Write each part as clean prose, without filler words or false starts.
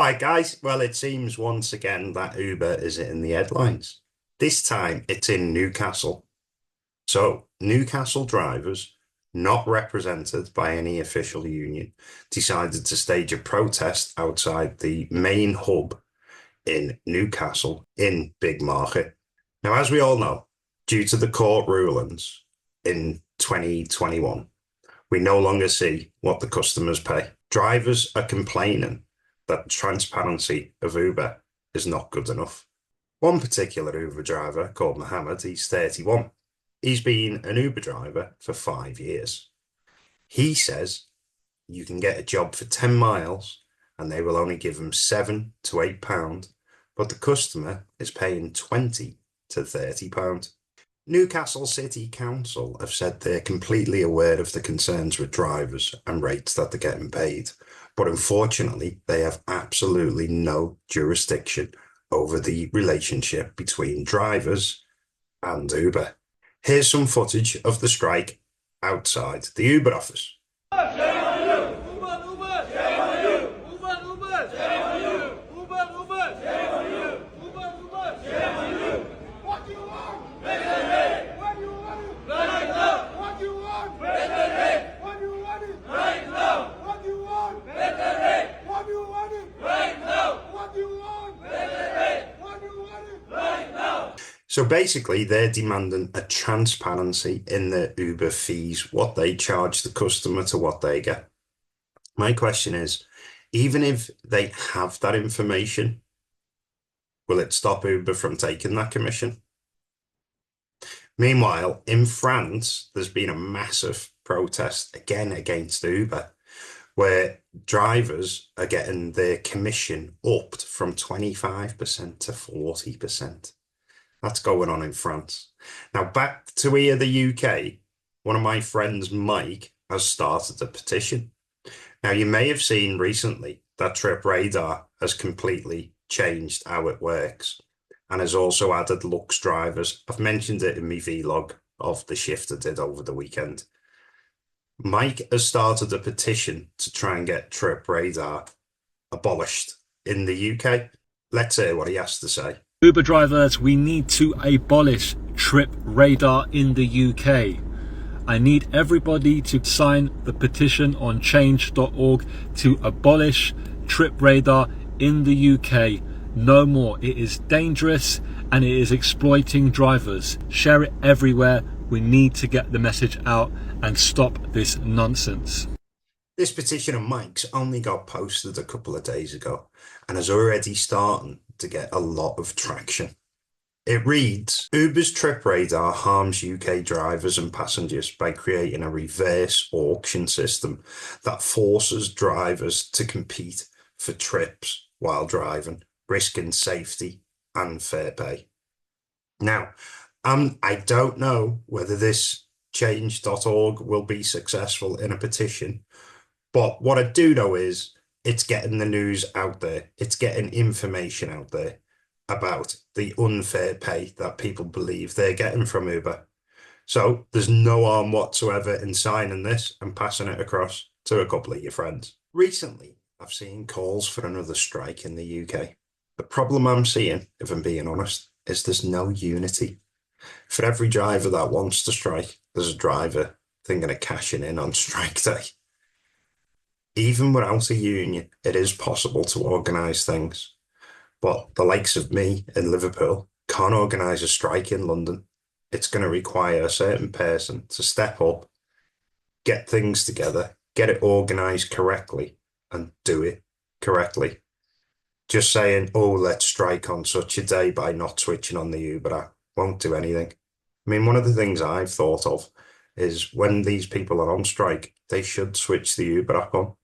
Hi guys. Well, it seems once again that Uber is in the headlines. This time it's in Newcastle. So, Newcastle drivers, not represented by any official union, decided to stage a protest outside the main hub in Newcastle in Big Market. Now, as we all know, due to the court rulings in 2021, we no longer see what the customers pay. Drivers are complaining that transparency of Uber is not good enough. One particular Uber driver called Mohammed, he's 31. He's been an Uber driver for 5 years. He says you can get a job for 10 miles and they will only give him £7 to £8, but the customer is paying £20 to £30. Newcastle City Council have said they're completely aware of the concerns with drivers and rates that they're getting paid, but unfortunately, they have absolutely no jurisdiction over the relationship between drivers and Uber. Here's some footage of the strike outside the Uber office. So basically, they're demanding a transparency in the Uber fees, what they charge the customer to what they get. My question is, even if they have that information, will it stop Uber from taking that commission? Meanwhile, in France, there's been a massive protest again against Uber, where drivers are getting their commission upped from 25% to 40%. That's going on in France. Now, back to here, the UK, one of my friends, Mike, has started a petition. Now, you may have seen recently that Trip Radar has completely changed how it works and has also added Lux drivers. I've mentioned it in my vlog of the shift I did over the weekend. Mike has started a petition to try and get Trip Radar abolished in the UK. Let's hear what he has to say. Uber drivers, we need to abolish Trip Radar in the UK. I need everybody to sign the petition on change.org to abolish Trip Radar in the UK. No more. It is dangerous and it is exploiting drivers. Share it everywhere. We need to get the message out and stop this nonsense. This petition of Mike's only got posted a couple of days ago and is already starting to get a lot of traction. It reads, Uber's Trip Radar harms UK drivers and passengers by creating a reverse auction system that forces drivers to compete for trips while driving, risking safety and fair pay. Now, I don't know whether this change.org will be successful in a petition, but what I do know is it's getting the news out there. It's getting information out there about the unfair pay that people believe they're getting from Uber. So there's no harm whatsoever in signing this and passing it across to a couple of your friends. Recently, I've seen calls for another strike in the UK. The problem I'm seeing, if I'm being honest, is there's no unity. For every driver that wants to strike, there's a driver thinking of cashing in on strike day. Even without a union, it is possible to organise things. But the likes of me in Liverpool can't organise a strike in London. It's going to require a certain person to step up, get things together, get it organised correctly, and do it correctly. Just saying, oh, let's strike on such a day by not switching on the Uber app won't do anything. I mean, one of the things I've thought of is when these people are on strike, they should switch the Uber app on,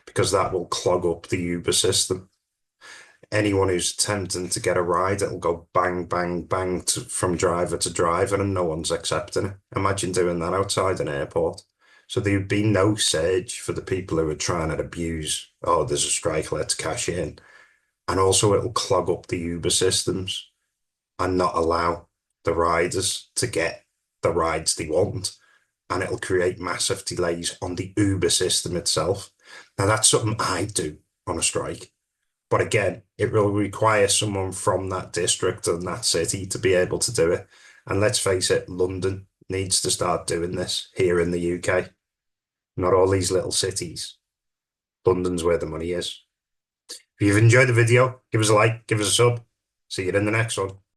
because that will clog up the Uber system. Anyone who's attempting to get a ride, it'll go bang, bang, bang from driver to driver and no one's accepting it. Imagine doing that outside an airport. So there'd be no surge for the people who are trying to abuse, oh, there's a strike, let's cash in. And also it'll clog up the Uber systems and not allow the riders to get the rides they want. And it'll create massive delays on the Uber system itself. Now, that's something I do on a strike. But again, it will require someone from that district and that city to be able to do it. And let's face it, London needs to start doing this here in the UK. Not all these little cities. London's where the money is. If you've enjoyed the video, give us a like, give us a sub. See you in the next one.